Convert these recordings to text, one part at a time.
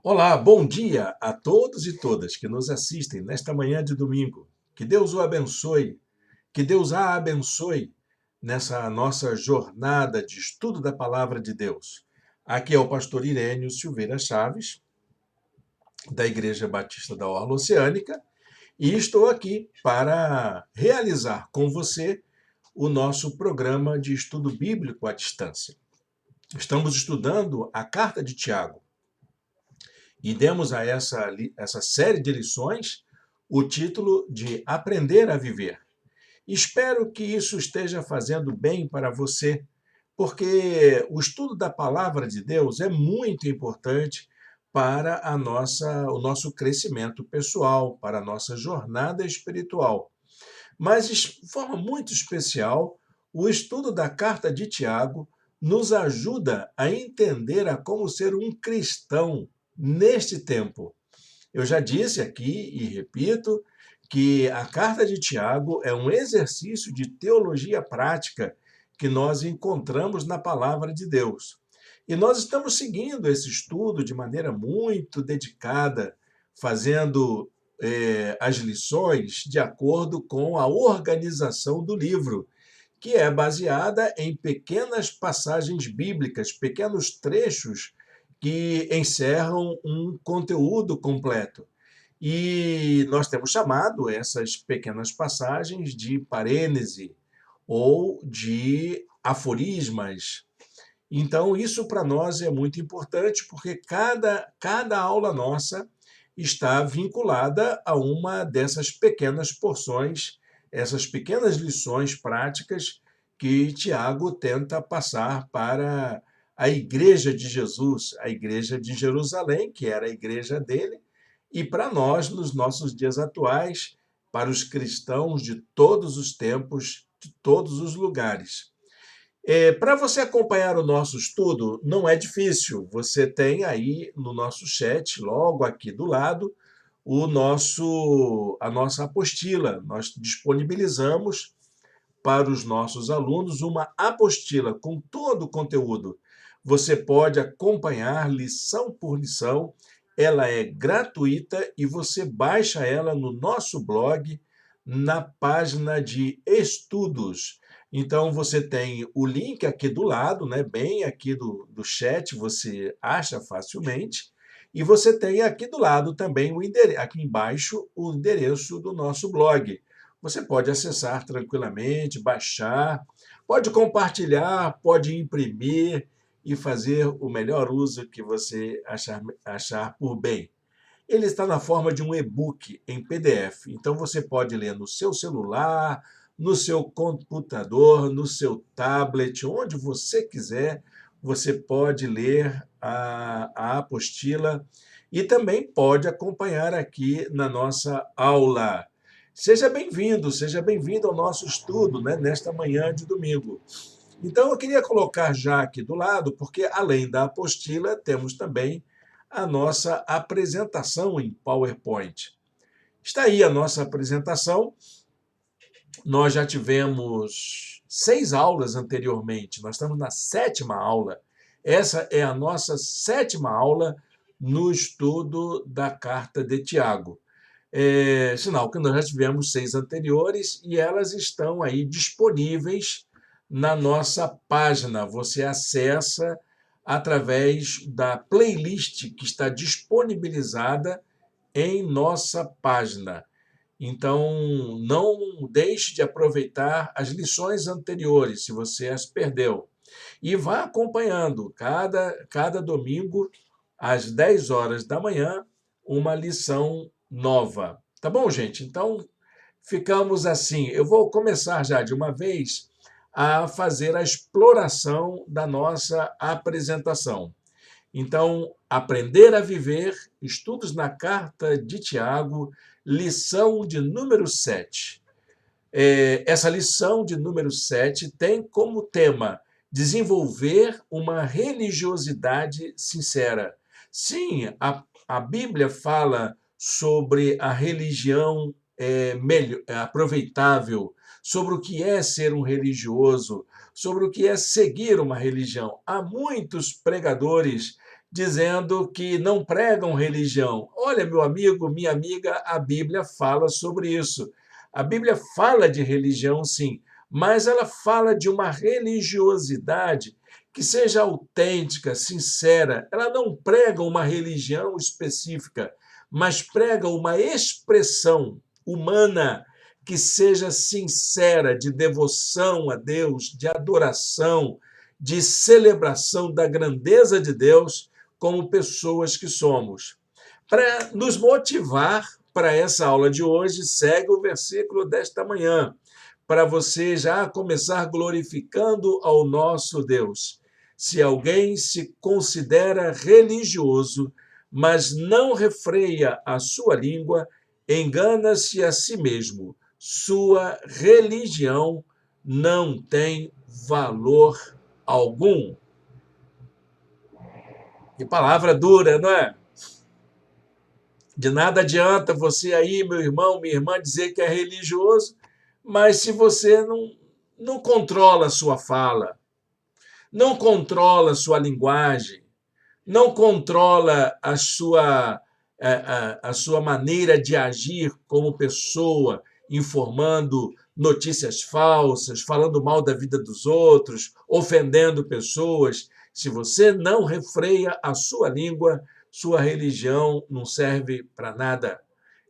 Olá, bom dia a todos e todas que nos assistem nesta manhã de domingo. Que Deus o abençoe, que Deus a abençoe nessa nossa jornada de estudo da palavra de Deus. Aqui é o pastor Irênio Silveira Chaves, da Igreja Batista da Orla Oceânica, e estou aqui para realizar com você o nosso programa de estudo bíblico à distância. Estamos estudando a carta de Tiago. E demos a essa série de lições o título de Aprender a Viver. Espero que isso esteja fazendo bem para você, porque o estudo da palavra de Deus é muito importante para o nosso crescimento pessoal, para a nossa jornada espiritual. Mas, de forma muito especial, o estudo da carta de Tiago nos ajuda a entender a como ser um cristão neste tempo. Eu já disse aqui e repito que a carta de Tiago é um exercício de teologia prática que nós encontramos na palavra de Deus. E nós estamos seguindo esse estudo de maneira muito dedicada, fazendo as lições de acordo com a organização do livro, que é baseada em pequenas passagens bíblicas, pequenos trechos que encerram um conteúdo completo. E nós temos chamado essas pequenas passagens de parênese ou de aforismas. Então, isso para nós é muito importante, porque cada aula nossa está vinculada a uma dessas pequenas porções, essas pequenas lições práticas que Tiago tenta passar para a Igreja de Jesus, a Igreja de Jerusalém, que era a igreja dele, e para nós, nos nossos dias atuais, para os cristãos de todos os tempos, de todos os lugares. Para você acompanhar o nosso estudo, não é difícil. Você tem aí no nosso chat, logo aqui do lado, a nossa apostila. Nós disponibilizamos para os nossos alunos uma apostila com todo o conteúdo. Você pode acompanhar lição por lição. Ela é gratuita e você baixa ela no nosso blog, na página de estudos. Então, você tem o link aqui do lado, né, bem aqui do chat, você acha facilmente. E você tem aqui do lado também aqui embaixo, o endereço do nosso blog. Você pode acessar tranquilamente, baixar, pode compartilhar, pode imprimir e fazer o melhor uso que você achar por bem. Ele está na forma de um e-book em PDF, então você pode ler no seu celular, no seu computador, no seu tablet, onde você quiser, você pode ler a apostila e também pode acompanhar aqui na nossa aula. Seja bem-vindo ao nosso estudo, né, nesta manhã de domingo. Então, eu queria colocar já aqui do lado, porque além da apostila, temos também a nossa apresentação em PowerPoint. Está aí a nossa apresentação. Nós já tivemos 6 aulas anteriormente, nós estamos na 7ª aula. Essa é a nossa 7ª aula no estudo da carta de Tiago. Sinal que nós já tivemos 6 anteriores e elas estão aí disponíveis na nossa página. Você acessa através da playlist que está disponibilizada em nossa página. Então, não deixe de aproveitar as lições anteriores, se você as perdeu. E vá acompanhando cada domingo, às 10 horas da manhã, uma lição nova. Tá bom, gente? Então, ficamos assim. Eu vou começar já de uma vez a fazer a exploração da nossa apresentação. Então, aprender a viver, estudos na carta de Tiago, lição de número 7. Essa lição de número 7 tem como tema desenvolver uma religiosidade sincera. Sim, a Bíblia fala sobre a religião aproveitável, sobre o que é ser um religioso, sobre o que é seguir uma religião. Há muitos pregadores dizendo que não pregam religião. Olha, meu amigo, minha amiga, a Bíblia fala sobre isso. A Bíblia fala de religião, sim, mas ela fala de uma religiosidade que seja autêntica, sincera. Ela não prega uma religião específica, mas prega uma expressão humana que seja sincera, de devoção a Deus, de adoração, de celebração da grandeza de Deus como pessoas que somos. Para nos motivar para essa aula de hoje, segue o versículo desta manhã, para você já começar glorificando ao nosso Deus. Se alguém se considera religioso, mas não refreia a sua língua, engana-se a si mesmo. Sua religião não tem valor algum. Que palavra dura, não é? De nada adianta você aí, meu irmão, minha irmã, dizer que é religioso, mas se você não controla a sua fala, não controla a sua linguagem, não controla a sua maneira de agir como pessoa, informando notícias falsas, falando mal da vida dos outros, ofendendo pessoas. Se você não refreia a sua língua, sua religião não serve para nada.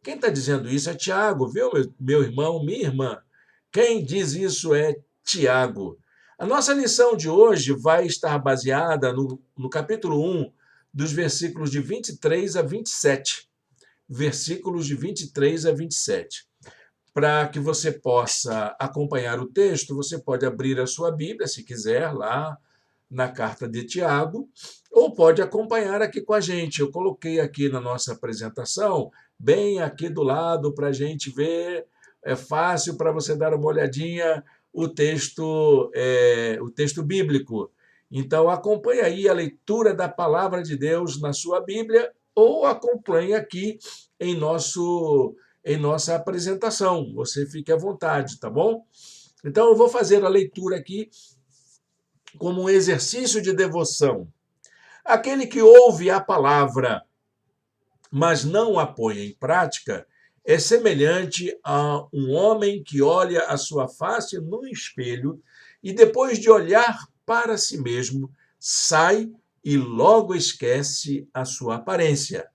Quem está dizendo isso é Tiago, viu, meu irmão, minha irmã? Quem diz isso é Tiago. A nossa lição de hoje vai estar baseada no capítulo 1, dos versículos de 23 a 27. Versículos de 23 a 27. Para que você possa acompanhar o texto, você pode abrir a sua Bíblia, se quiser, lá na carta de Tiago, ou pode acompanhar aqui com a gente. Eu coloquei aqui na nossa apresentação, bem aqui do lado, para a gente ver. É fácil para você dar uma olhadinha o texto bíblico. Então, acompanhe aí a leitura da palavra de Deus na sua Bíblia ou acompanhe aqui em nossa apresentação. Você fique à vontade, tá bom? Então, eu vou fazer a leitura aqui como um exercício de devoção. Aquele que ouve a palavra, mas não a põe em prática, é semelhante a um homem que olha a sua face no espelho e, depois de olhar para si mesmo, sai e logo esquece a sua aparência.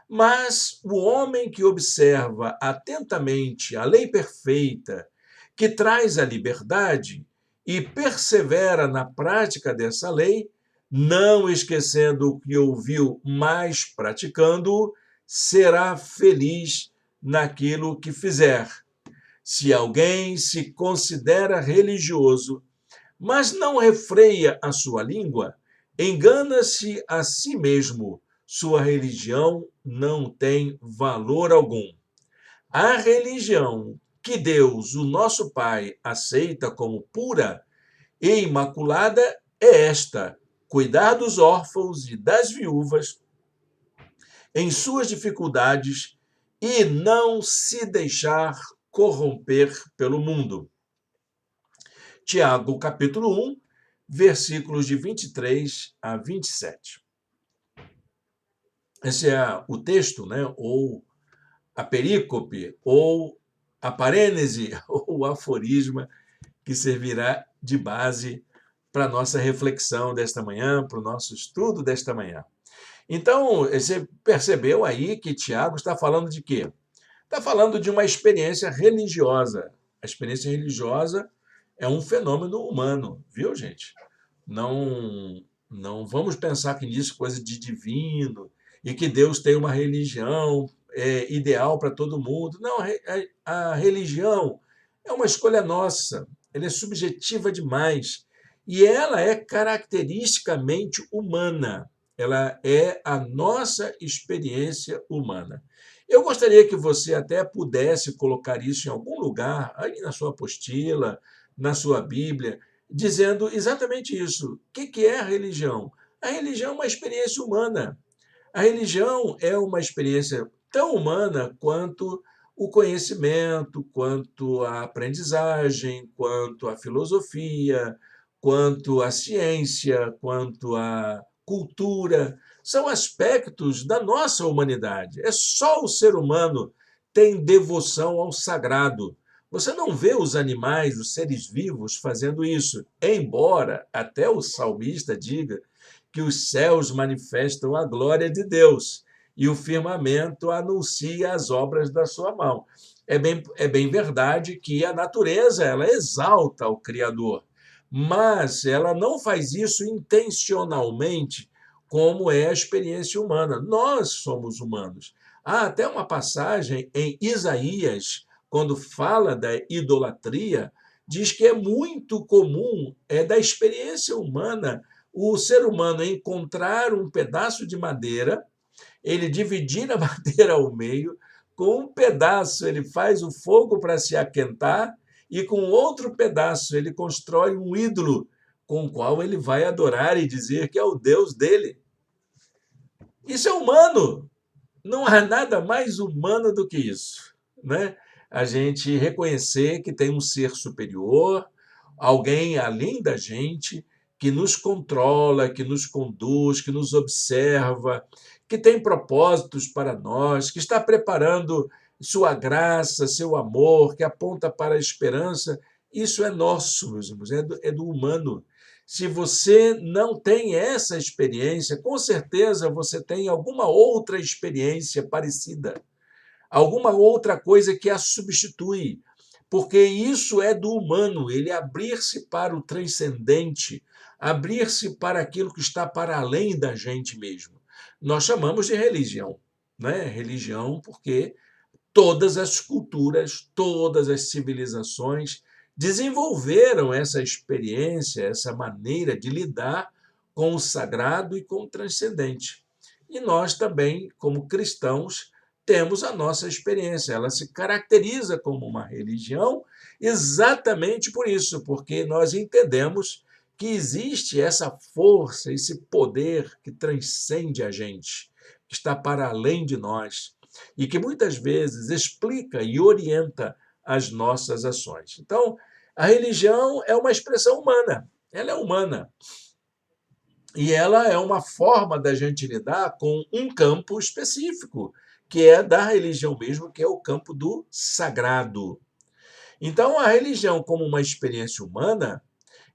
Mas o homem que observa atentamente a lei perfeita, que traz a liberdade, e persevera na prática dessa lei, não esquecendo o que ouviu, mas praticando-o, será feliz naquilo que fizer. Se alguém se considera religioso, mas não refreia a sua língua, engana-se a si mesmo. Sua religião não tem valor algum. A religião que Deus, o nosso Pai, aceita como pura e imaculada é esta: cuidar dos órfãos e das viúvas em suas dificuldades e não se deixar corromper pelo mundo. Tiago, capítulo 1, versículos de 23 a 27. Esse é o texto, né? Ou a perícope, ou a parênese, ou o aforisma que servirá de base para a nossa reflexão desta manhã, para o nosso estudo desta manhã. Então, você percebeu aí que Tiago está falando de quê? Está falando de uma experiência religiosa. A experiência religiosa é um fenômeno humano, viu, gente? Não vamos pensar que nisso coisa de divino e que Deus tem uma religião ideal para todo mundo. Não, a religião é uma escolha nossa, ela é subjetiva demais e ela é caracteristicamente humana. Ela é a nossa experiência humana. Eu gostaria que você até pudesse colocar isso em algum lugar, aí na sua apostila, na sua Bíblia, dizendo exatamente isso. O que é a religião? A religião é uma experiência humana. A religião é uma experiência tão humana quanto o conhecimento, quanto a aprendizagem, quanto a filosofia, quanto a ciência, quanto a cultura, são aspectos da nossa humanidade. É só o ser humano tem devoção ao sagrado. Você não vê os animais, os seres vivos fazendo isso, embora até o salmista diga que os céus manifestam a glória de Deus e o firmamento anuncia as obras da sua mão. É bem verdade que a natureza ela exalta o Criador, mas ela não faz isso intencionalmente, como é a experiência humana. Nós somos humanos. Há até uma passagem em Isaías, quando fala da idolatria, diz que é muito comum, é da experiência humana, o ser humano encontrar um pedaço de madeira, ele dividir a madeira ao meio, com um pedaço ele faz o fogo para se aquentar, e com outro pedaço ele constrói um ídolo com o qual ele vai adorar e dizer que é o Deus dele. Isso é humano. Não há nada mais humano do que isso, né? A gente reconhecer que tem um ser superior, alguém além da gente, que nos controla, que nos conduz, que nos observa, que tem propósitos para nós, que está preparando sua graça, seu amor, que aponta para a esperança. Isso é nosso, meus irmãos, é do humano. Se você não tem essa experiência, com certeza você tem alguma outra experiência parecida, alguma outra coisa que a substitui, porque isso é do humano, ele abrir-se para o transcendente, abrir-se para aquilo que está para além da gente mesmo. Nós chamamos de religião, né? Religião porque todas as culturas, todas as civilizações desenvolveram essa experiência, essa maneira de lidar com o sagrado e com o transcendente. E nós também, como cristãos, temos a nossa experiência. Ela se caracteriza como uma religião exatamente por isso, porque nós entendemos que existe essa força, esse poder que transcende a gente, que está para além de nós e que muitas vezes explica e orienta as nossas ações. Então, a religião é uma expressão humana, ela é humana. E ela é uma forma da gente lidar com um campo específico, que é da religião mesmo, que é o campo do sagrado. Então, a religião, como uma experiência humana,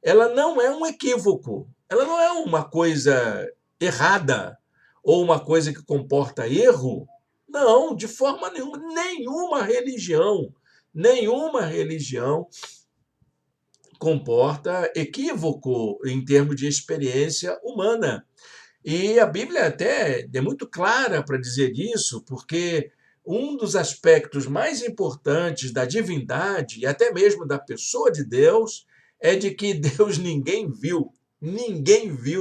ela não é um equívoco, ela não é uma coisa errada ou uma coisa que comporta erro. Não, de forma nenhuma, nenhuma religião comporta equívoco em termos de experiência humana. E a Bíblia até é muito clara para dizer isso, porque um dos aspectos mais importantes da divindade e até mesmo da pessoa de Deus é de que Deus ninguém viu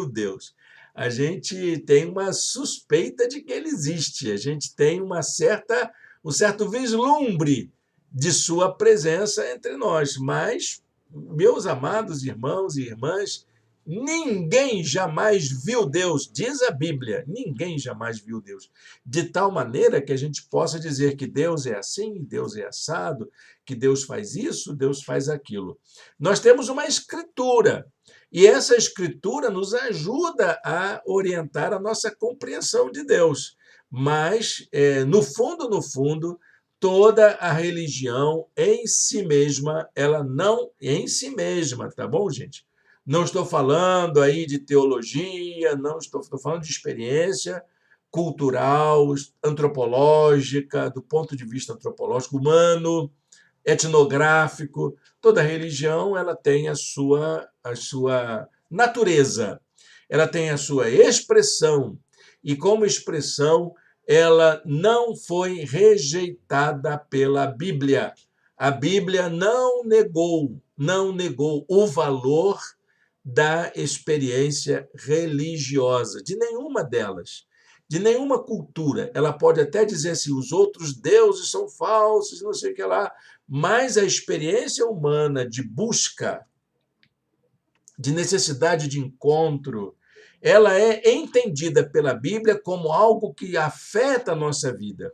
Deus. A gente tem uma suspeita de que ele existe, a gente tem um certo vislumbre de sua presença entre nós, mas, meus amados irmãos e irmãs, ninguém jamais viu Deus, diz a Bíblia, ninguém jamais viu Deus. De tal maneira que a gente possa dizer que Deus é assim, Deus é assado, que Deus faz isso, Deus faz aquilo. Nós temos uma escritura, e essa escritura nos ajuda a orientar a nossa compreensão de Deus. Mas, no fundo, toda a religião em si mesma, ela não, em si mesma, tá bom, gente? Não estou falando aí de teologia, não estou falando de experiência cultural, antropológica, do ponto de vista antropológico, humano, etnográfico. Toda religião ela tem a sua natureza, ela tem a sua expressão, e como expressão, ela não foi rejeitada pela Bíblia. A Bíblia não negou o valor da experiência religiosa, de nenhuma delas, de nenhuma cultura. Ela pode até dizer assim, os outros deuses são falsos, não sei o que lá, mas a experiência humana de busca, de necessidade de encontro, ela é entendida pela Bíblia como algo que afeta a nossa vida.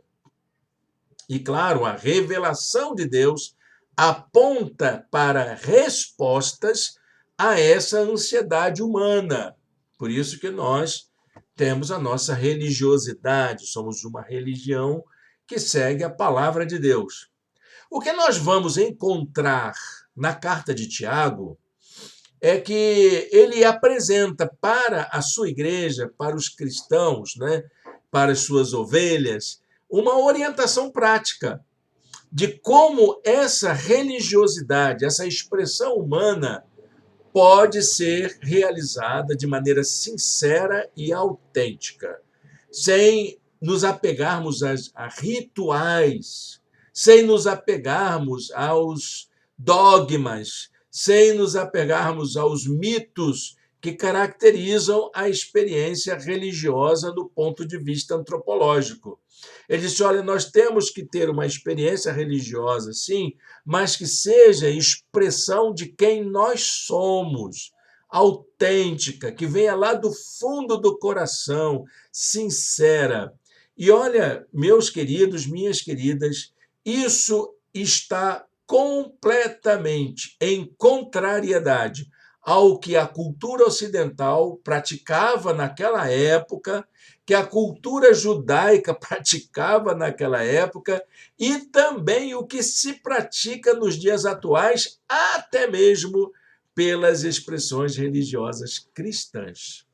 E, claro, a revelação de Deus aponta para respostas a essa ansiedade humana. Por isso que nós temos a nossa religiosidade, somos uma religião que segue a palavra de Deus. O que nós vamos encontrar na carta de Tiago é que ele apresenta para a sua igreja, para os cristãos, né, para as suas ovelhas, uma orientação prática de como essa religiosidade, essa expressão humana, pode ser realizada de maneira sincera e autêntica, sem nos apegarmos a rituais, sem nos apegarmos aos dogmas, sem nos apegarmos aos mitos que caracterizam a experiência religiosa do ponto de vista antropológico. Ele disse: olha, nós temos que ter uma experiência religiosa, sim, mas que seja expressão de quem nós somos, autêntica, que venha lá do fundo do coração, sincera. E olha, meus queridos, minhas queridas, isso está completamente em contrariedade ao que a cultura ocidental praticava naquela época, que a cultura judaica praticava naquela época, e também o que se pratica nos dias atuais, até mesmo pelas expressões religiosas cristãs.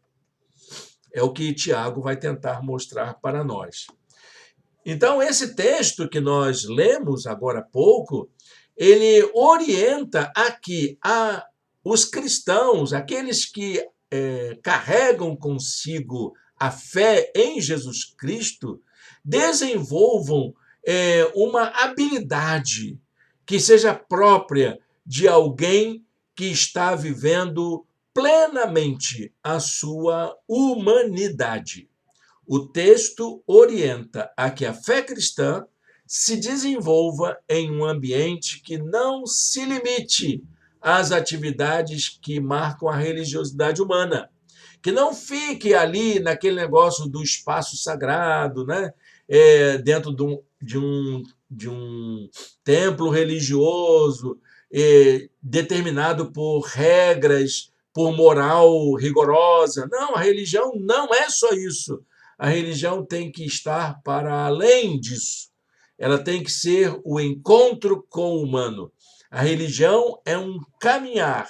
É o que Tiago vai tentar mostrar para nós. Então, esse texto que nós lemos agora há pouco, ele orienta aqui os cristãos, aqueles que carregam consigo a fé em Jesus Cristo, desenvolvam uma habilidade que seja própria de alguém que está vivendo plenamente a sua humanidade. O texto orienta a que a fé cristã se desenvolva em um ambiente que não se limite às atividades que marcam a religiosidade humana, que não fique ali naquele negócio do espaço sagrado, né? Dentro de um templo religioso, determinado por regras, por moral rigorosa. Não, a religião não é só isso. A religião tem que estar para além disso. Ela tem que ser o encontro com o humano. A religião é um caminhar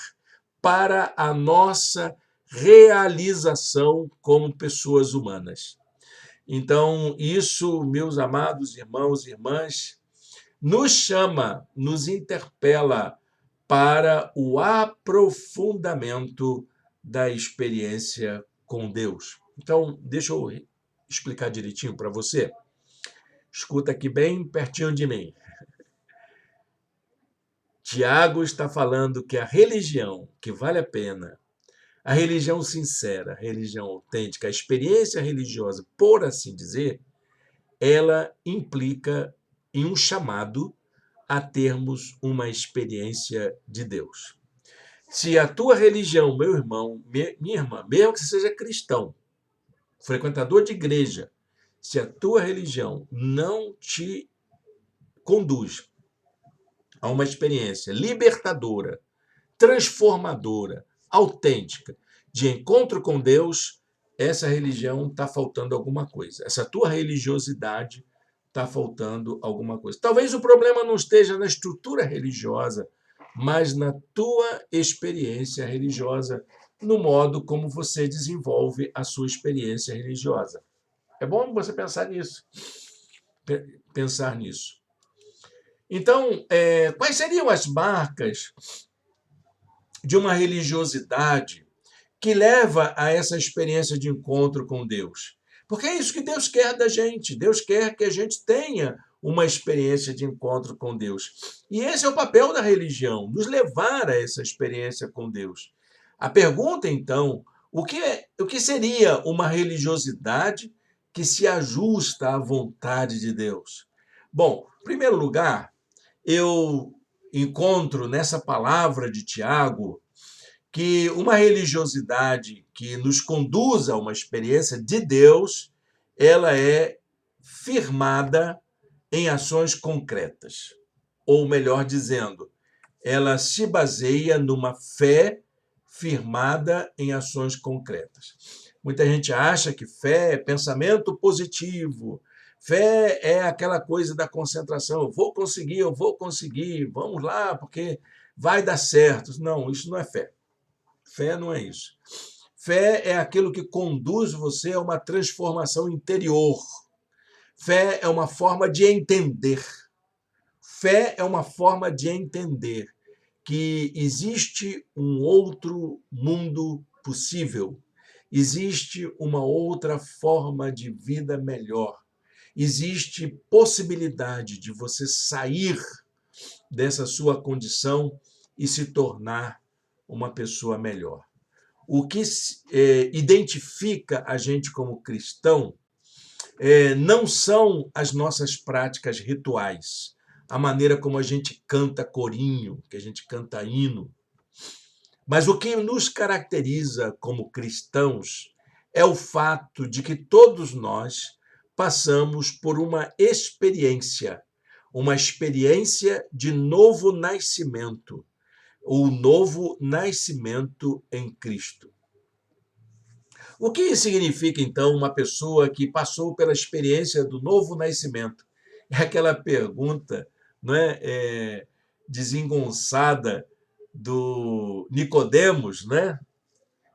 para a nossa realização como pessoas humanas. Então, isso, meus amados irmãos e irmãs, nos chama, nos interpela para o aprofundamento da experiência com Deus. Então, deixa eu explicar direitinho para você. Escuta aqui bem pertinho de mim. Tiago está falando que a religião que vale a pena, a religião sincera, a religião autêntica, a experiência religiosa, por assim dizer, ela implica em um chamado a termos uma experiência de Deus. Se a tua religião, meu irmão, minha irmã, mesmo que você seja cristão, frequentador de igreja, se a tua religião não te conduz a uma experiência libertadora, transformadora, autêntica, de encontro com Deus, essa religião está faltando alguma coisa. Essa tua religiosidade está faltando alguma coisa. Talvez o problema não esteja na estrutura religiosa, mas na tua experiência religiosa, no modo como você desenvolve a sua experiência religiosa. É bom você pensar nisso. Pensar nisso. Então, quais seriam as marcas de uma religiosidade que leva a essa experiência de encontro com Deus? Porque é isso que Deus quer da gente. Deus quer que a gente tenha uma experiência de encontro com Deus. E esse é o papel da religião, nos levar a essa experiência com Deus. A pergunta, então, o que seria uma religiosidade que se ajusta à vontade de Deus? Bom, em primeiro lugar, eu encontro nessa palavra de Tiago que uma religiosidade que nos conduza a uma experiência de Deus, ela é firmada em ações concretas. Ou melhor dizendo, ela se baseia numa fé firmada em ações concretas. Muita gente acha que fé é pensamento positivo, fé é aquela coisa da concentração, eu vou conseguir, vamos lá, porque vai dar certo. Não, isso não é fé. Fé não é isso. Fé é aquilo que conduz você a uma transformação interior. Fé é uma forma de entender. Fé é uma forma de entender que existe um outro mundo possível, existe uma outra forma de vida melhor, existe possibilidade de você sair dessa sua condição e se tornar uma pessoa melhor. O que identifica a gente como cristão não são as nossas práticas rituais, a maneira como a gente canta corinho, que a gente canta hino. Mas o que nos caracteriza como cristãos é o fato de que todos nós passamos por uma experiência de novo nascimento, o novo nascimento em Cristo. O que significa, então, uma pessoa que passou pela experiência do novo nascimento? É aquela pergunta, não é, desengonçada do Nicodemos, né?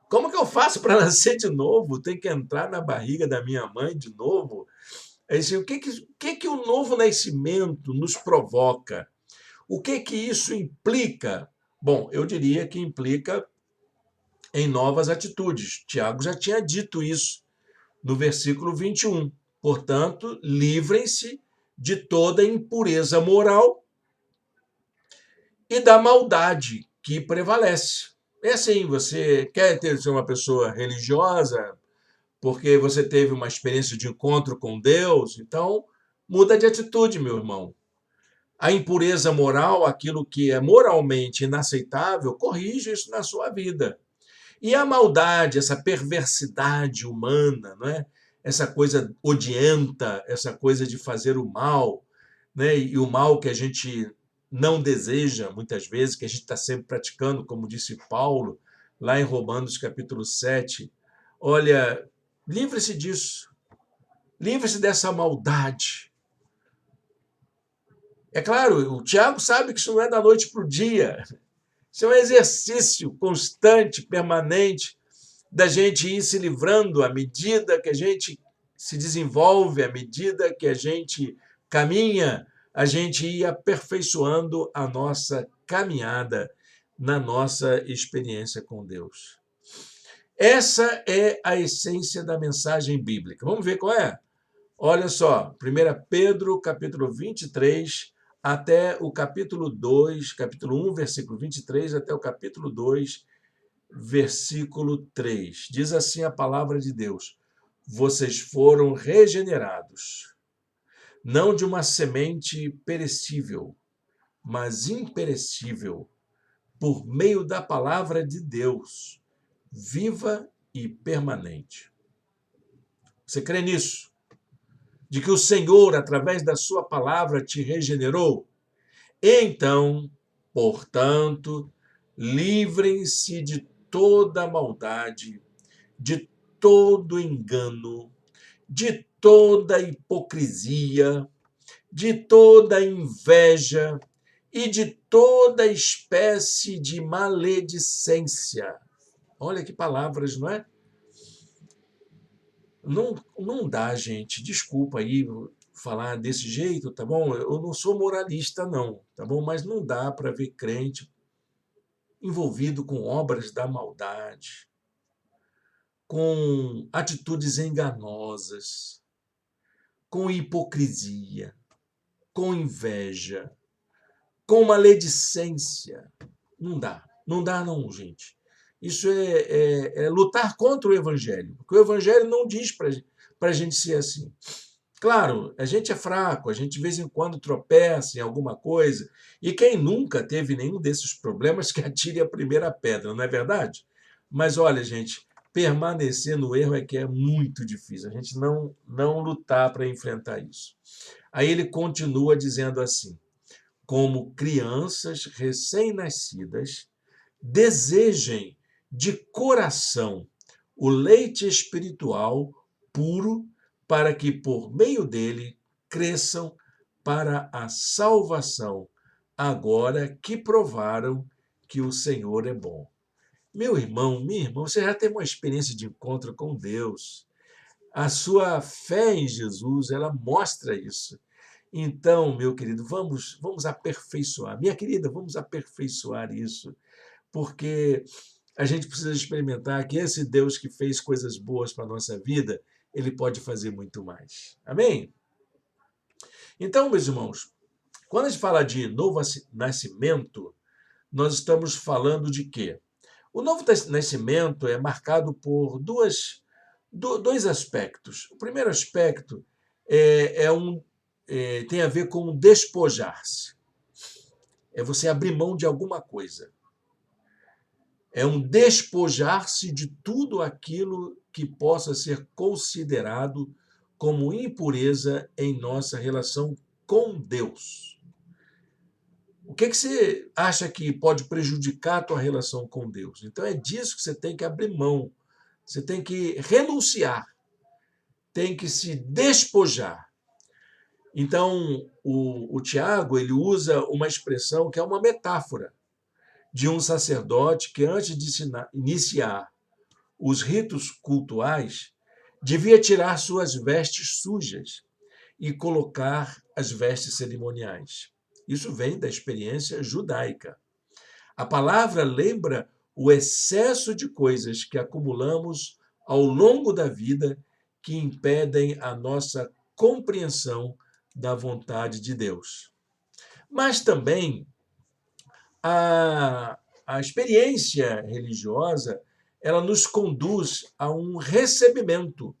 Como que eu faço para nascer de novo? Tem que entrar na barriga da minha mãe de novo? O que o novo nascimento nos provoca? O que isso implica? Bom, eu diria que implica em novas atitudes. Tiago já tinha dito isso no versículo 21. Portanto, livrem-se de toda impureza moral e da maldade que prevalece. É assim, você quer ser uma pessoa religiosa porque você teve uma experiência de encontro com Deus, então muda de atitude, meu irmão. A impureza moral, aquilo que é moralmente inaceitável, corrija isso na sua vida. E a maldade, essa perversidade humana, não é? Essa coisa odienta, essa coisa de fazer o mal, né? E o mal que a gente não deseja, muitas vezes, que a gente está sempre praticando, como disse Paulo, lá em Romanos capítulo 7. Olha, livre-se disso, livre-se dessa maldade. É claro, o Tiago sabe que isso não é da noite para o dia, isso é um exercício constante, permanente, da gente ir se livrando à medida que a gente se desenvolve, à medida que a gente caminha, a gente ir aperfeiçoando a nossa caminhada na nossa experiência com Deus. Essa é a essência da mensagem bíblica. Vamos ver qual é? Olha só, 1 Pedro, capítulo 23, até o capítulo 2, capítulo 1, versículo 23, até o capítulo 2, versículo 3. Diz assim a palavra de Deus: vocês foram regenerados, não de uma semente perecível, mas imperecível, por meio da palavra de Deus, viva e permanente. Você crê nisso? De que o Senhor, através da sua palavra, te regenerou? Então, portanto, livrem-se de toda maldade, de todo engano, de toda hipocrisia, de toda inveja e de toda espécie de maledicência. Olha que palavras, não é? Não dá, gente. Desculpa aí falar desse jeito, tá bom? Eu não sou moralista, não, tá bom? Mas não dá para ver crente envolvido com obras da maldade, com atitudes enganosas, com hipocrisia, com inveja, com maledicência. Não dá. Não dá, não, gente. Isso é lutar contra o Evangelho. Porque o Evangelho não diz para a gente ser assim. Claro, a gente é fraco, a gente de vez em quando tropeça em alguma coisa. E quem nunca teve nenhum desses problemas, que atire a primeira pedra, não é verdade? Mas olha, gente, permanecer no erro é que é muito difícil. A gente não lutar para enfrentar isso. Aí ele continua dizendo assim: como crianças recém-nascidas, desejem de coração o leite espiritual puro, para que por meio dele cresçam para a salvação, agora que provaram que o Senhor é bom. Meu irmão, minha irmã, você já tem uma experiência de encontro com Deus. A sua fé em Jesus, ela mostra isso. Então, meu querido, vamos aperfeiçoar. Minha querida, vamos aperfeiçoar isso, porque a gente precisa experimentar que esse Deus que fez coisas boas para a nossa vida, ele pode fazer muito mais. Amém? Então, meus irmãos, quando a gente fala de novo nascimento, nós estamos falando de quê? O novo nascimento é marcado por dois aspectos. O primeiro aspecto tem a ver com despojar-se. É você abrir mão de alguma coisa. É um despojar-se de tudo aquilo que possa ser considerado como impureza em nossa relação com Deus. O que você acha que pode prejudicar a tua relação com Deus? Então é disso que você tem que abrir mão. Você tem que renunciar, tem que se despojar. Então, o Tiago, ele usa uma expressão que é uma metáfora de um sacerdote que, antes de iniciar os ritos cultuais, devia tirar suas vestes sujas e colocar as vestes cerimoniais. Isso vem da experiência judaica. A palavra lembra o excesso de coisas que acumulamos ao longo da vida que impedem a nossa compreensão da vontade de Deus. Mas também a experiência religiosa, ela nos conduz a um recebimento,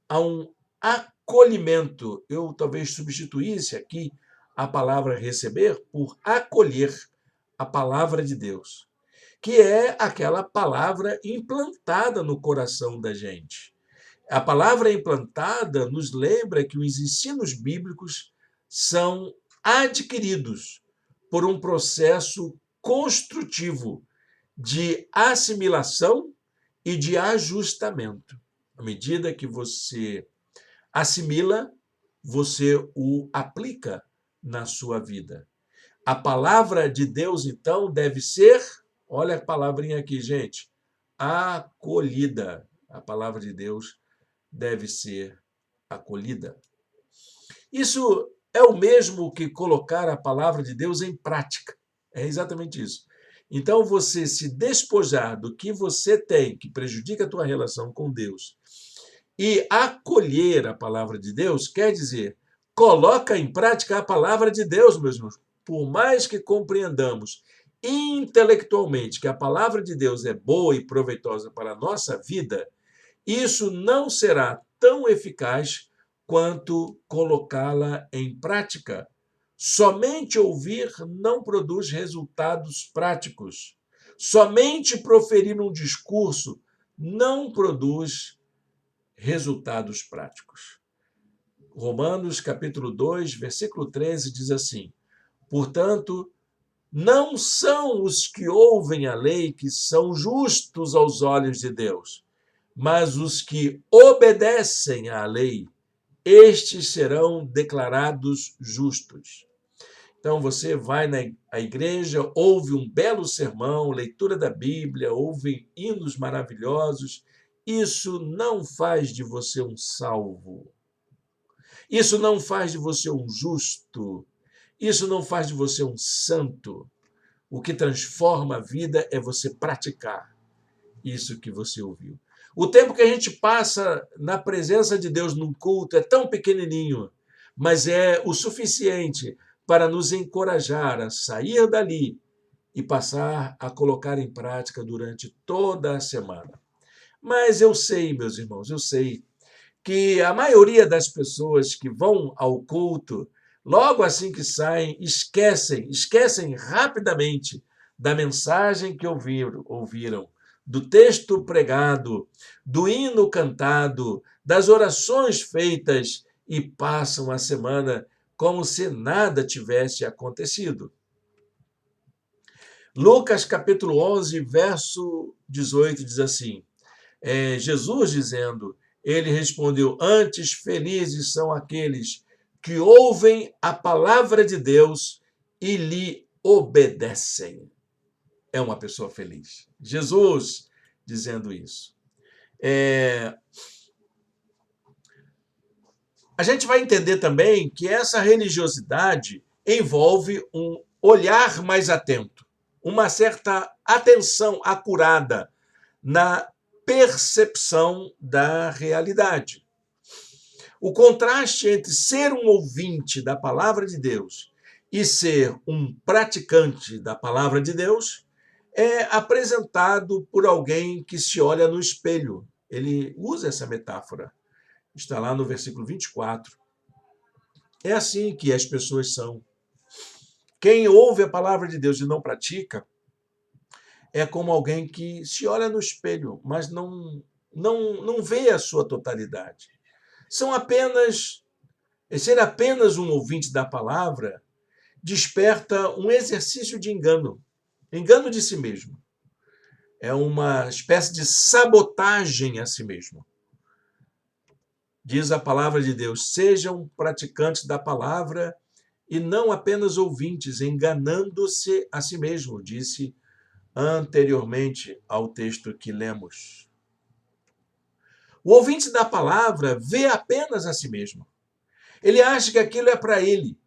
a um acolhimento. Eu talvez substituísse aqui a palavra receber por acolher a palavra de Deus, que é aquela palavra implantada no coração da gente. A palavra implantada nos lembra que os ensinos bíblicos são adquiridos por um processo construtivo de assimilação e de ajustamento. À medida que você assimila, você o aplica na sua vida. A palavra de Deus, então, deve ser, olha a palavrinha aqui, gente, acolhida. A palavra de Deus deve ser acolhida. Isso é o mesmo que colocar a palavra de Deus em prática. É exatamente isso. Então, você se despojar do que você tem, que prejudica a tua relação com Deus, e acolher a palavra de Deus, quer dizer, coloca em prática a palavra de Deus, meus irmãos. Por mais que compreendamos intelectualmente que a palavra de Deus é boa e proveitosa para a nossa vida, isso não será tão eficaz quanto colocá-la em prática. Somente ouvir não produz resultados práticos. Somente proferir um discurso não produz resultados práticos. Romanos, capítulo 2, versículo 13, diz assim: portanto, não são os que ouvem a lei que são justos aos olhos de Deus, mas os que obedecem à lei, estes serão declarados justos. Então, você vai à igreja, ouve um belo sermão, leitura da Bíblia, ouve hinos maravilhosos. Isso não faz de você um salvo. Isso não faz de você um justo. Isso não faz de você um santo. O que transforma a vida é você praticar isso que você ouviu. O tempo que a gente passa na presença de Deus num culto é tão pequenininho, mas é o suficiente para nos encorajar a sair dali e passar a colocar em prática durante toda a semana. Mas eu sei, meus irmãos, eu sei que a maioria das pessoas que vão ao culto, logo assim que saem, esquecem rapidamente da mensagem que ouviram, do texto pregado, do hino cantado, das orações feitas e passam a semana como se nada tivesse acontecido. Lucas capítulo 11, verso 18 diz assim, Jesus dizendo, ele respondeu, antes felizes são aqueles que ouvem a palavra de Deus e lhe obedecem. É uma pessoa feliz. Jesus dizendo isso. A gente vai entender também que essa religiosidade envolve um olhar mais atento, uma certa atenção acurada na percepção da realidade. O contraste entre ser um ouvinte da palavra de Deus e ser um praticante da palavra de Deus é apresentado por alguém que se olha no espelho. Ele usa essa metáfora. Está lá no versículo 24. É assim que as pessoas são. Quem ouve a palavra de Deus e não pratica é como alguém que se olha no espelho, mas não vê a sua totalidade. Ser apenas um ouvinte da palavra desperta um exercício de engano de si mesmo. É uma espécie de sabotagem a si mesmo. Diz a palavra de Deus, sejam praticantes da palavra e não apenas ouvintes, enganando-se a si mesmo, disse anteriormente ao texto que lemos. O ouvinte da palavra vê apenas a si mesmo. Ele acha que aquilo é para ele,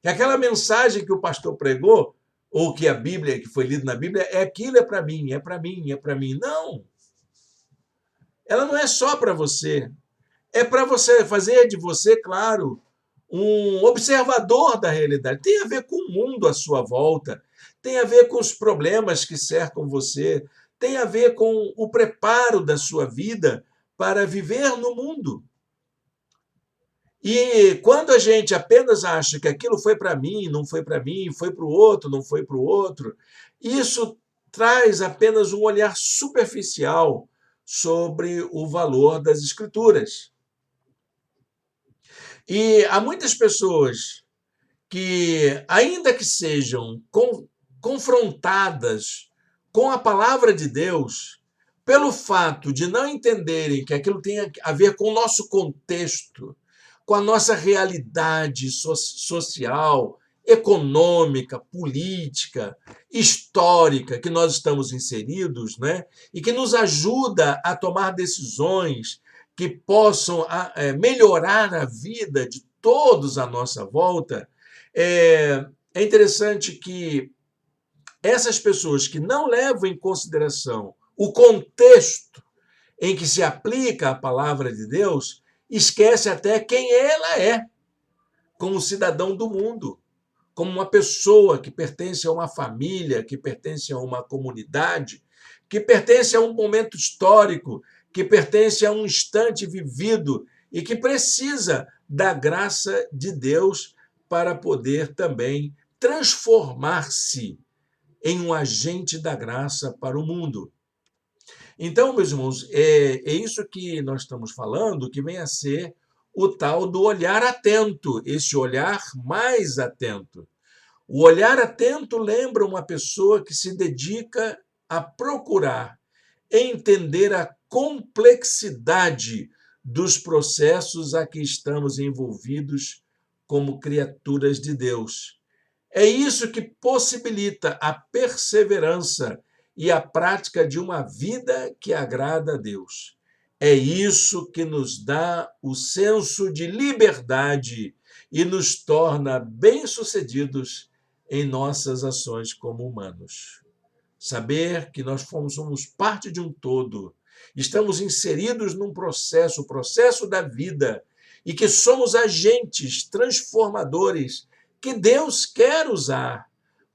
que aquela mensagem que o pastor pregou, ou que a Bíblia, que foi lida na Bíblia, aquilo é para mim, é para mim, é para mim. Não! Ela não é só para você. É para você fazer de você, claro, um observador da realidade. Tem a ver com o mundo à sua volta, tem a ver com os problemas que cercam você, tem a ver com o preparo da sua vida para viver no mundo. E quando a gente apenas acha que aquilo foi para mim, não foi para mim, foi para o outro, não foi para o outro, isso traz apenas um olhar superficial sobre o valor das Escrituras. E há muitas pessoas que, ainda que sejam confrontadas com a palavra de Deus, pelo fato de não entenderem que aquilo tem a ver com o nosso contexto, com a nossa realidade social, econômica, política, histórica que nós estamos inseridos, né? E que nos ajuda a tomar decisões que possam melhorar a vida de todos à nossa volta, é interessante que essas pessoas que não levam em consideração o contexto em que se aplica a palavra de Deus, esquece até quem ela é, como cidadão do mundo, como uma pessoa que pertence a uma família, que pertence a uma comunidade, que pertence a um momento histórico, que pertence a um instante vivido e que precisa da graça de Deus para poder também transformar-se em um agente da graça para o mundo. Então, meus irmãos, é isso que nós estamos falando, que vem a ser o tal do olhar atento, esse olhar mais atento. O olhar atento lembra uma pessoa que se dedica a procurar entender a complexidade dos processos a que estamos envolvidos como criaturas de Deus. É isso que possibilita a perseverança e a prática de uma vida que agrada a Deus. É isso que nos dá o senso de liberdade e nos torna bem-sucedidos em nossas ações como humanos. Saber que nós somos parte de um todo, estamos inseridos num processo, o processo da vida, e que somos agentes transformadores que Deus quer usar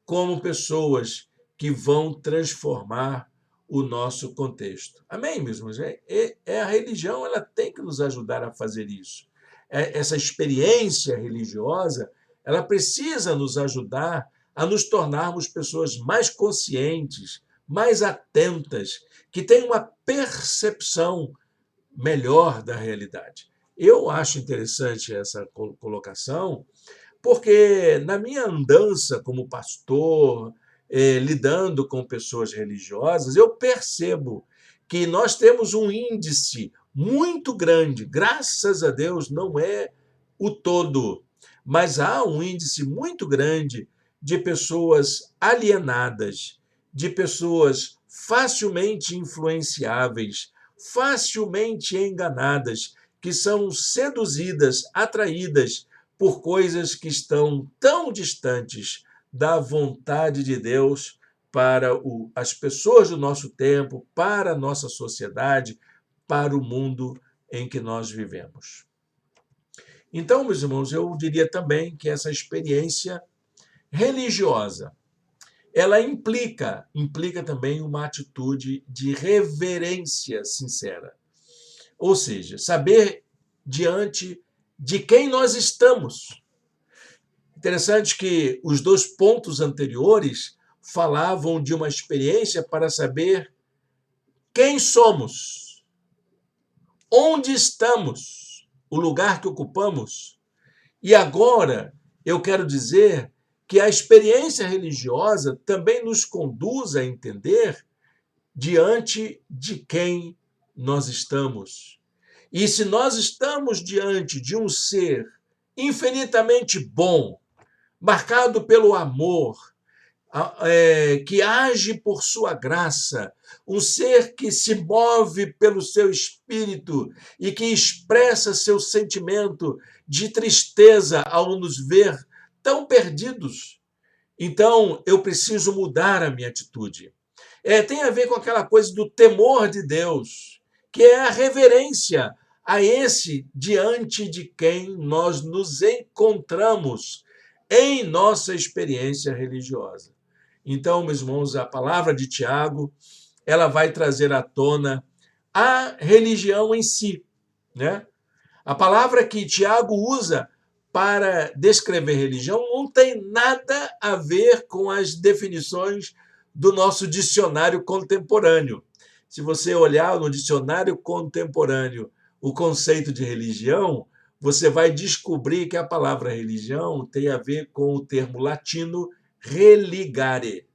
como pessoas que vão transformar o nosso contexto. Amém, meus irmãos? A religião, ela tem que nos ajudar a fazer isso. Essa experiência religiosa, ela precisa nos ajudar a nos tornarmos pessoas mais conscientes, mais atentas, que têm uma percepção melhor da realidade. Eu acho interessante essa colocação, porque na minha andança como pastor, lidando com pessoas religiosas, eu percebo que nós temos um índice muito grande, graças a Deus, não é o todo, mas há um índice muito grande de pessoas alienadas, de pessoas facilmente influenciáveis, facilmente enganadas, que são seduzidas, atraídas por coisas que estão tão distantes da vontade de Deus para as pessoas do nosso tempo, para a nossa sociedade, para o mundo em que nós vivemos. Então, meus irmãos, eu diria também que essa experiência religiosa, ela implica também uma atitude de reverência sincera. Ou seja, saber diante de quem nós estamos. Interessante que os dois pontos anteriores falavam de uma experiência para saber quem somos, onde estamos, o lugar que ocupamos. E agora eu quero dizer que a experiência religiosa também nos conduz a entender diante de quem nós estamos. E se nós estamos diante de um ser infinitamente bom, marcado pelo amor, que age por sua graça, um ser que se move pelo seu espírito e que expressa seu sentimento de tristeza ao nos ver tão perdidos. Então, eu preciso mudar a minha atitude. Tem a ver com aquela coisa do temor de Deus, que é a reverência a esse diante de quem nós nos encontramos em nossa experiência religiosa. Então, meus irmãos, a palavra de Tiago, ela vai trazer à tona a religião em si, né? A palavra que Tiago usa para descrever religião não tem nada a ver com as definições do nosso dicionário contemporâneo. Se você olhar no dicionário contemporâneo o conceito de religião, você vai descobrir que a palavra religião tem a ver com o termo latino religare,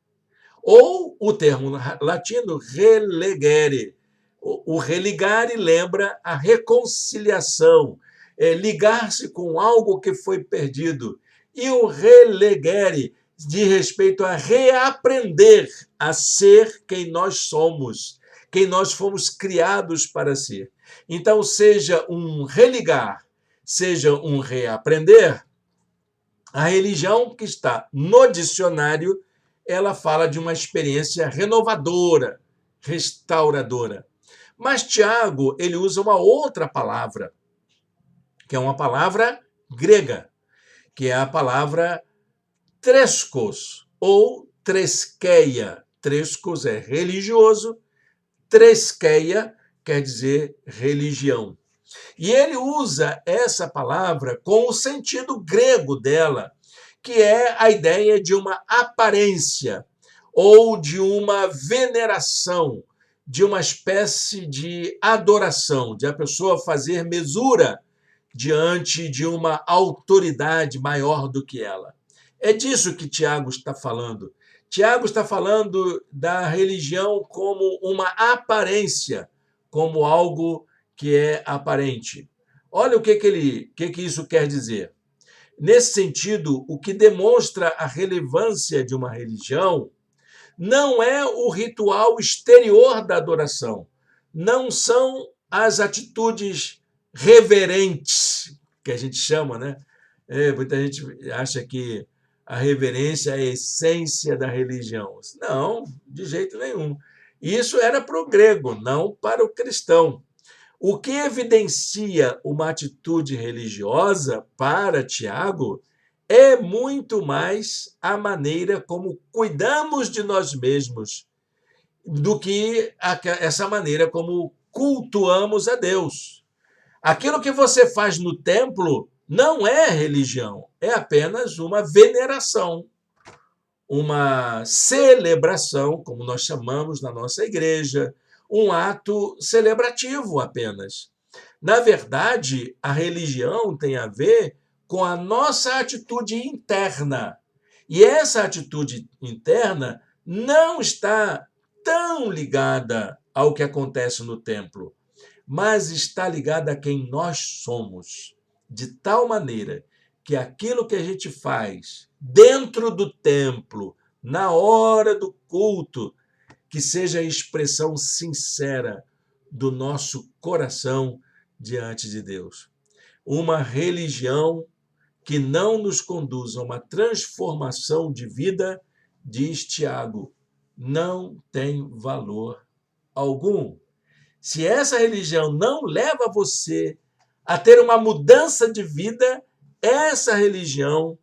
ou o termo latino relegere. O religare lembra a reconciliação, ligar-se com algo que foi perdido. E o relegere diz respeito a reaprender a ser quem nós somos, quem nós fomos criados para ser. Então, seja um religar, seja um reaprender, a religião que está no dicionário, ela fala de uma experiência renovadora, restauradora. Mas Tiago, ele usa uma outra palavra, que é uma palavra grega, que é a palavra treskos, ou treskeia. Treskos é religioso, treskeia quer dizer religião. E ele usa essa palavra com o sentido grego dela, que é a ideia de uma aparência ou de uma veneração, de uma espécie de adoração, de a pessoa fazer mesura diante de uma autoridade maior do que ela. É disso que Tiago está falando. Tiago está falando da religião como uma aparência, como algo que é aparente. Olha o que isso quer dizer. Nesse sentido, o que demonstra a relevância de uma religião não é o ritual exterior da adoração, não são as atitudes reverentes, que a gente chama, né? Muita gente acha que a reverência é a essência da religião. Não, de jeito nenhum. Isso era para o grego, não para o cristão. O que evidencia uma atitude religiosa para Tiago é muito mais a maneira como cuidamos de nós mesmos do que essa maneira como cultuamos a Deus. Aquilo que você faz no templo não é religião, é apenas uma veneração, uma celebração, como nós chamamos na nossa igreja, um ato celebrativo apenas. Na verdade, a religião tem a ver com a nossa atitude interna. E essa atitude interna não está tão ligada ao que acontece no templo, mas está ligada a quem nós somos, de tal maneira que aquilo que a gente faz dentro do templo, na hora do culto, que seja a expressão sincera do nosso coração diante de Deus. Uma religião que não nos conduz a uma transformação de vida, diz Tiago, não tem valor algum. Se essa religião não leva você a ter uma mudança de vida, essa religião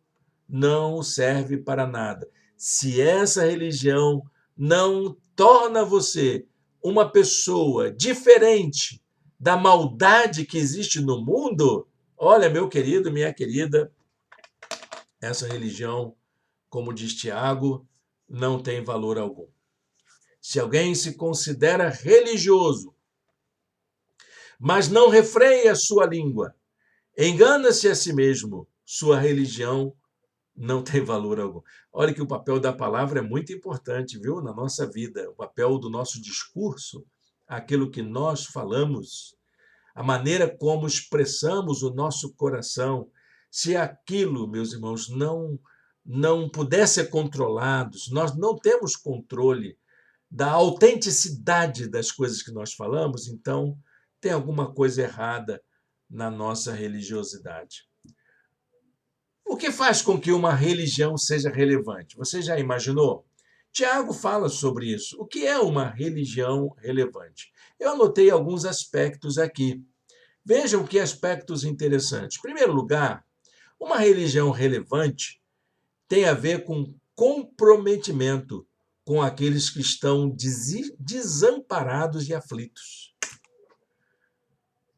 não serve para nada. Se essa religião não torna você uma pessoa diferente da maldade que existe no mundo, olha, meu querido, minha querida, essa religião, como diz Tiago, não tem valor algum. Se alguém se considera religioso, mas não refreia a sua língua, engana-se a si mesmo, sua religião não tem valor algum. Olha que o papel da palavra é muito importante, viu, na nossa vida. O papel do nosso discurso, aquilo que nós falamos, a maneira como expressamos o nosso coração. Se aquilo, meus irmãos, não puder ser controlado, se nós não temos controle da autenticidade das coisas que nós falamos, então tem alguma coisa errada na nossa religiosidade. O que faz com que uma religião seja relevante? Você já imaginou? Tiago fala sobre isso. O que é uma religião relevante? Eu anotei alguns aspectos aqui. Vejam que aspectos interessantes. Em primeiro lugar, uma religião relevante tem a ver com comprometimento com aqueles que estão desamparados e aflitos.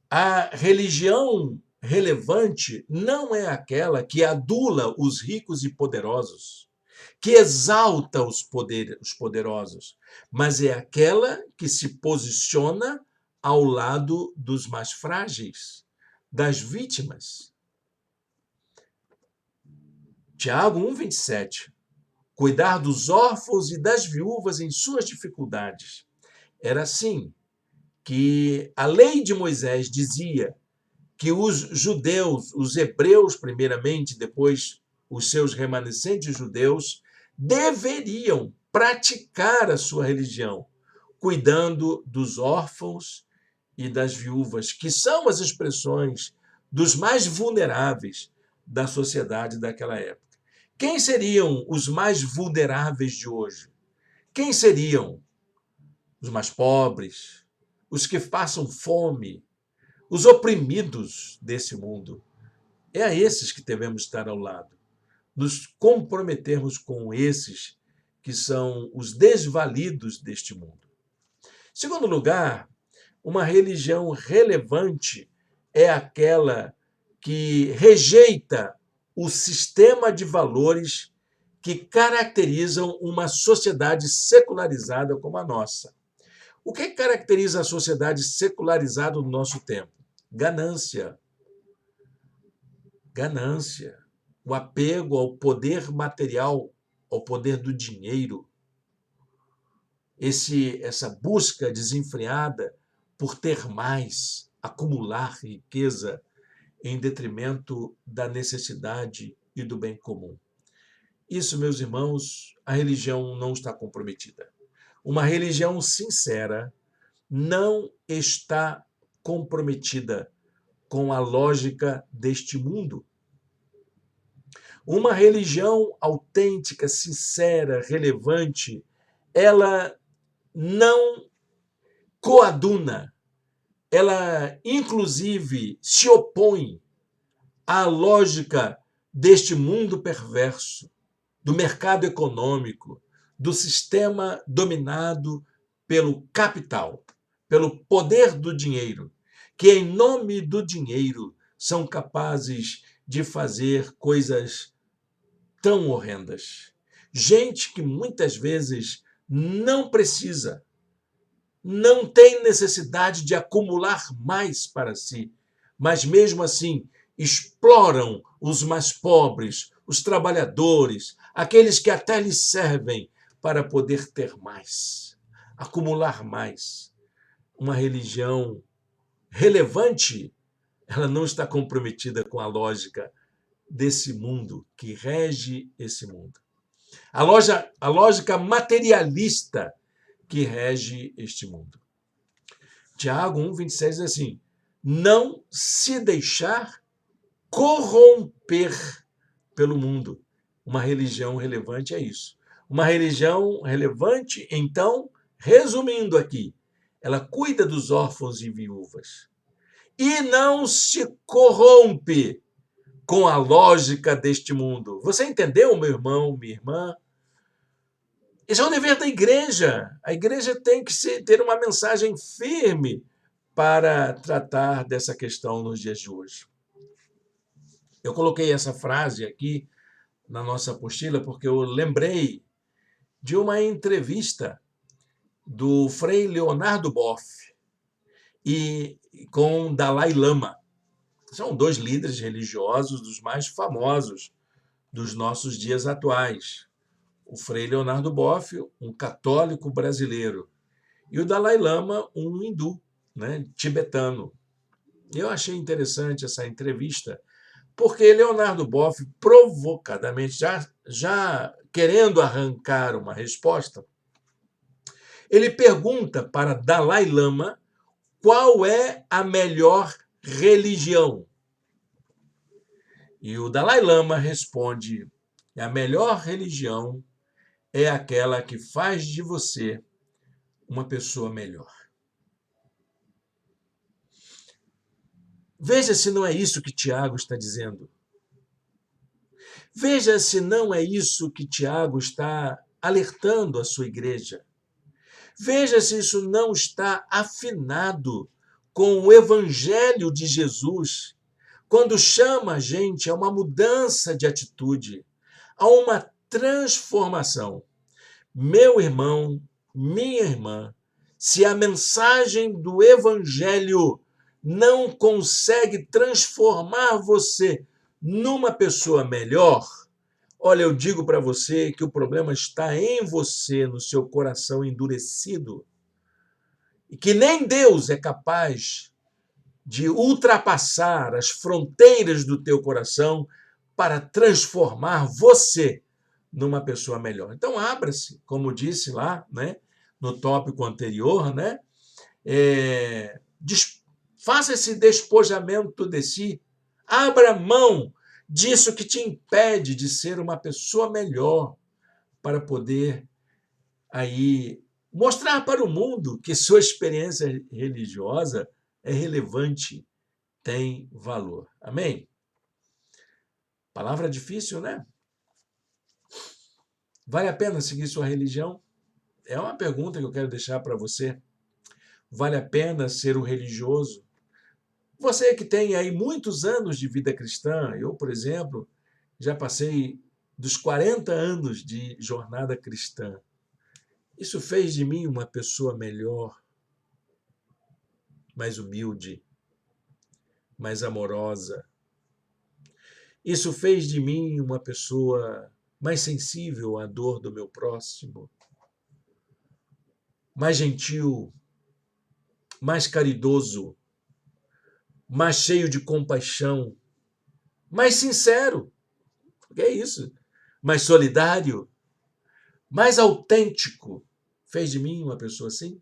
A religião relevante não é aquela que adula os ricos e poderosos, que exalta os poderosos, mas é aquela que se posiciona ao lado dos mais frágeis, das vítimas. Tiago 1,27. Cuidar dos órfãos e das viúvas em suas dificuldades. Era assim que a lei de Moisés dizia que os judeus, os hebreus primeiramente, depois os seus remanescentes judeus, deveriam praticar a sua religião, cuidando dos órfãos e das viúvas, que são as expressões dos mais vulneráveis da sociedade daquela época. Quem seriam os mais vulneráveis de hoje? Quem seriam os mais pobres, os que passam fome, os oprimidos desse mundo? É a esses que devemos estar ao lado, nos comprometermos com esses que são os desvalidos deste mundo. Em segundo lugar, uma religião relevante é aquela que rejeita o sistema de valores que caracterizam uma sociedade secularizada como a nossa. O que caracteriza a sociedade secularizada do nosso tempo? Ganância. Ganância. O apego ao poder material, ao poder do dinheiro. Essa busca desenfreada por ter mais, acumular riqueza em detrimento da necessidade e do bem comum. Isso, meus irmãos, a religião não está comprometida. Uma religião sincera não está comprometida com a lógica deste mundo. Uma religião autêntica, sincera, relevante, ela não coaduna, ela inclusive se opõe à lógica deste mundo perverso, do mercado econômico, do sistema dominado pelo capital, pelo poder do dinheiro, que em nome do dinheiro são capazes de fazer coisas tão horrendas. Gente que muitas vezes não precisa, não tem necessidade de acumular mais para si, mas mesmo assim exploram os mais pobres, os trabalhadores, aqueles que até lhes servem para poder ter mais, acumular mais. Uma religião relevante, ela não está comprometida com a lógica desse mundo, que rege esse mundo. A lógica materialista que rege este mundo. Tiago 1,26 diz assim: não se deixar corromper pelo mundo. Uma religião relevante é isso. Uma religião relevante, então, resumindo aqui, ela cuida dos órfãos e viúvas e não se corrompe com a lógica deste mundo. Você entendeu, meu irmão, minha irmã? Esse é o dever da igreja. A igreja tem que ter uma mensagem firme para tratar dessa questão nos dias de hoje. Eu coloquei essa frase aqui na nossa apostila porque eu lembrei de uma entrevista do Frei Leonardo Boff e com Dalai Lama. São dois líderes religiosos dos mais famosos dos nossos dias atuais. O Frei Leonardo Boff, um católico brasileiro, e o Dalai Lama, um hindu, né, tibetano. Eu achei interessante essa entrevista, porque Leonardo Boff, provocadamente, já querendo arrancar uma resposta, ele pergunta para Dalai Lama qual é a melhor religião. E o Dalai Lama responde: a melhor religião é aquela que faz de você uma pessoa melhor. Veja se não é isso que Tiago está dizendo. Veja se não é isso que Tiago está alertando a sua igreja. Veja se isso não está afinado com o evangelho de Jesus, quando chama a gente a uma mudança de atitude, a uma transformação. Meu irmão, minha irmã, se a mensagem do evangelho não consegue transformar você numa pessoa melhor, olha, eu digo para você que o problema está em você, no seu coração endurecido, e que nem Deus é capaz de ultrapassar as fronteiras do teu coração para transformar você numa pessoa melhor. Então, abra-se, como disse lá, né, no tópico anterior, né, faça esse despojamento de si, abra mão disso que te impede de ser uma pessoa melhor para poder aí mostrar para o mundo que sua experiência religiosa é relevante, tem valor. Amém? Palavra difícil, né? Vale a pena seguir sua religião? É uma pergunta que eu quero deixar para você. Vale a pena ser um religioso? Você que tem aí muitos anos de vida cristã, eu, por exemplo, já passei dos 40 anos de jornada cristã. Isso fez de mim uma pessoa melhor, mais humilde, mais amorosa. Isso fez de mim uma pessoa mais sensível à dor do meu próximo, mais gentil, mais caridoso, mais cheio de compaixão, mais sincero, que é isso, mais solidário, mais autêntico. Fez de mim uma pessoa assim?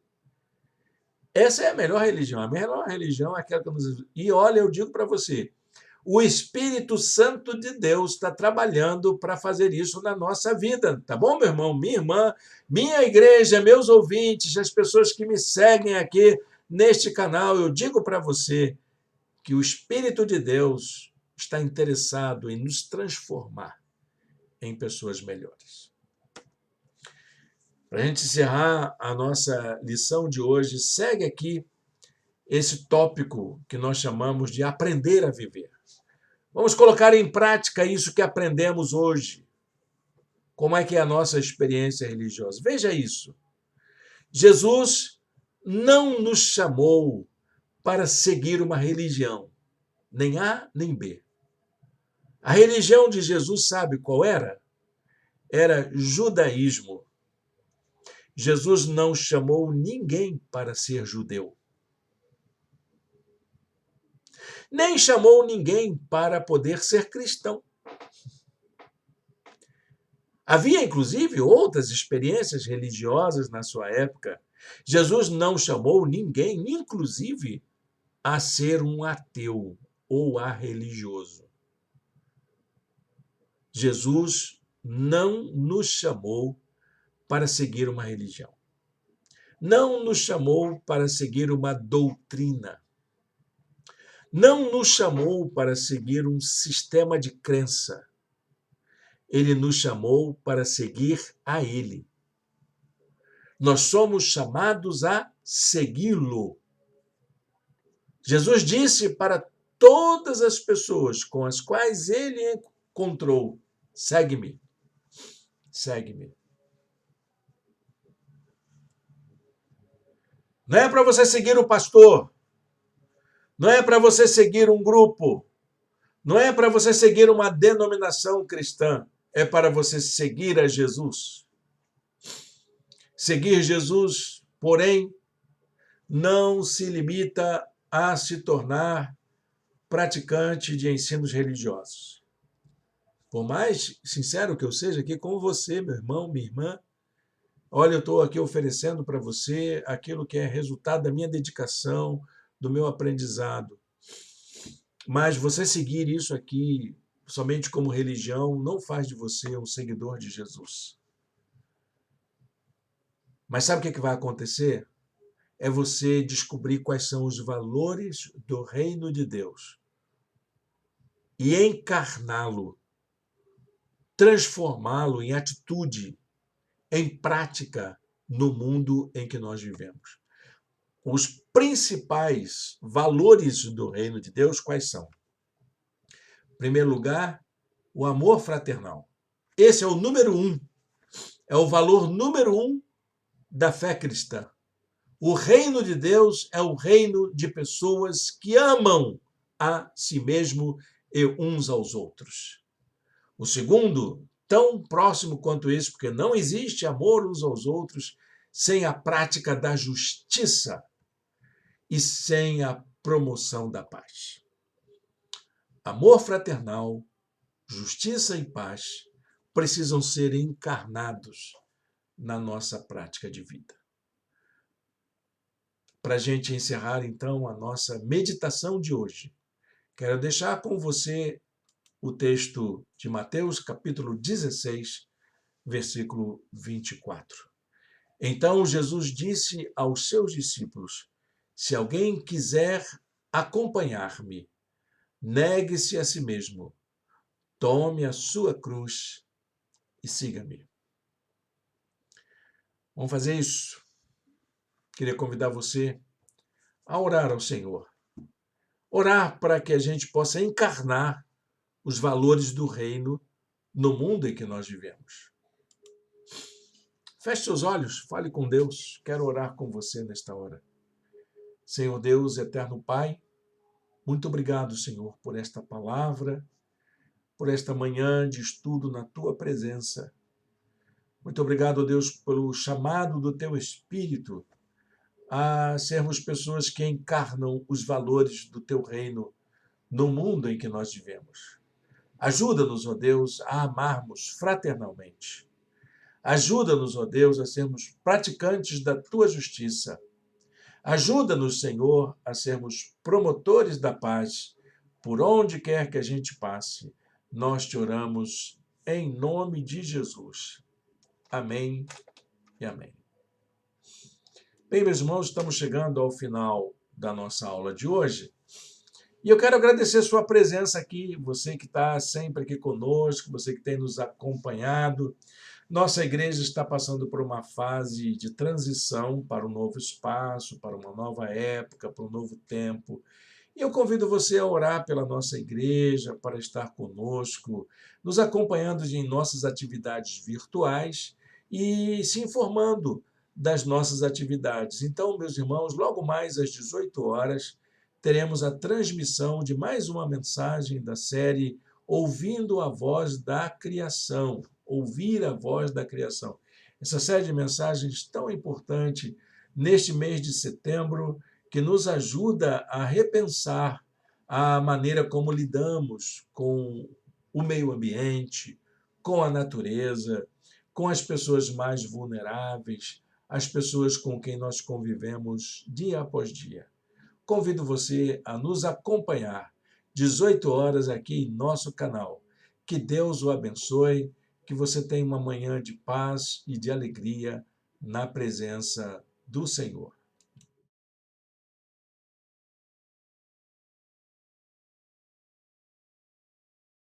Essa é a melhor religião. A melhor religião é aquela que nos... E olha, eu digo para você, o Espírito Santo de Deus está trabalhando para fazer isso na nossa vida. Tá bom, meu irmão, minha irmã, minha igreja, meus ouvintes, as pessoas que me seguem aqui neste canal, eu digo para você que o Espírito de Deus está interessado em nos transformar em pessoas melhores. Para a gente encerrar a nossa lição de hoje, segue aqui esse tópico que nós chamamos de aprender a viver. Vamos colocar em prática isso que aprendemos hoje. Como é que é a nossa experiência religiosa? Veja isso. Jesus não nos chamou para seguir uma religião, nem A nem B. A religião de Jesus, sabe qual era? Era judaísmo. Jesus não chamou ninguém para ser judeu. Nem chamou ninguém para poder ser cristão. Havia, inclusive, outras experiências religiosas na sua época. Jesus não chamou ninguém, inclusive, a ser um ateu ou a religioso. Jesus não nos chamou para seguir uma religião. Não nos chamou para seguir uma doutrina. Não nos chamou para seguir um sistema de crença. Ele nos chamou para seguir a Ele. Nós somos chamados a segui-lo. Jesus disse para todas as pessoas com as quais ele encontrou: segue-me, segue-me. Não é para você seguir o pastor, não é para você seguir um grupo, não é para você seguir uma denominação cristã, é para você seguir a Jesus. Seguir Jesus, porém, não se limita a se tornar praticante de ensinos religiosos. Por mais sincero que eu seja aqui com você, meu irmão, minha irmã, olha, eu estou aqui oferecendo para você aquilo que é resultado da minha dedicação, do meu aprendizado. Mas você seguir isso aqui somente como religião não faz de você um seguidor de Jesus. Mas sabe o que vai acontecer? É você descobrir quais são os valores do reino de Deus e encarná-lo, transformá-lo em atitude, em prática no mundo em que nós vivemos. Os principais valores do reino de Deus quais são? Em primeiro lugar, o amor fraternal. Esse é o número 1. É o valor número 1 da fé cristã. O reino de Deus é o reino de pessoas que amam a si mesmo e uns aos outros. O segundo, tão próximo quanto esse, porque não existe amor uns aos outros sem a prática da justiça e sem a promoção da paz. Amor fraternal, justiça e paz precisam ser encarnados na nossa prática de vida. Para a gente encerrar, então, a nossa meditação de hoje, quero deixar com você o texto de Mateus, capítulo 16, versículo 24. Então Jesus disse aos seus discípulos: se alguém quiser acompanhar-me, negue-se a si mesmo, tome a sua cruz e siga-me. Vamos fazer isso. Queria convidar você a orar ao Senhor. Orar para que a gente possa encarnar os valores do reino no mundo em que nós vivemos. Feche seus olhos, fale com Deus. Quero orar com você nesta hora. Senhor Deus, eterno Pai, muito obrigado, Senhor, por esta palavra, por esta manhã de estudo na Tua presença. Muito obrigado, Deus, pelo chamado do Teu Espírito a sermos pessoas que encarnam os valores do Teu reino no mundo em que nós vivemos. Ajuda-nos, ó Deus, a amarmos fraternalmente. Ajuda-nos, ó Deus, a sermos praticantes da Tua justiça. Ajuda-nos, Senhor, a sermos promotores da paz, por onde quer que a gente passe. Nós te oramos em nome de Jesus. Amém e amém. Bem, meus irmãos, estamos chegando ao final da nossa aula de hoje. E eu quero agradecer sua presença aqui, você que está sempre aqui conosco, você que tem nos acompanhado. Nossa igreja está passando por uma fase de transição para um novo espaço, para uma nova época, para um novo tempo. E eu convido você a orar pela nossa igreja, para estar conosco, nos acompanhando em nossas atividades virtuais e se informando das nossas atividades. Então, meus irmãos, logo mais às 18 horas, teremos a transmissão de mais uma mensagem da série Ouvindo a Voz da Criação. Ouvir a Voz da Criação. Essa série de mensagens tão importante neste mês de setembro, que nos ajuda a repensar a maneira como lidamos com o meio ambiente, com a natureza, com as pessoas mais vulneráveis, as pessoas com quem nós convivemos dia após dia. Convido você a nos acompanhar 18 horas aqui em nosso canal. Que Deus o abençoe, que você tenha uma manhã de paz e de alegria na presença do Senhor.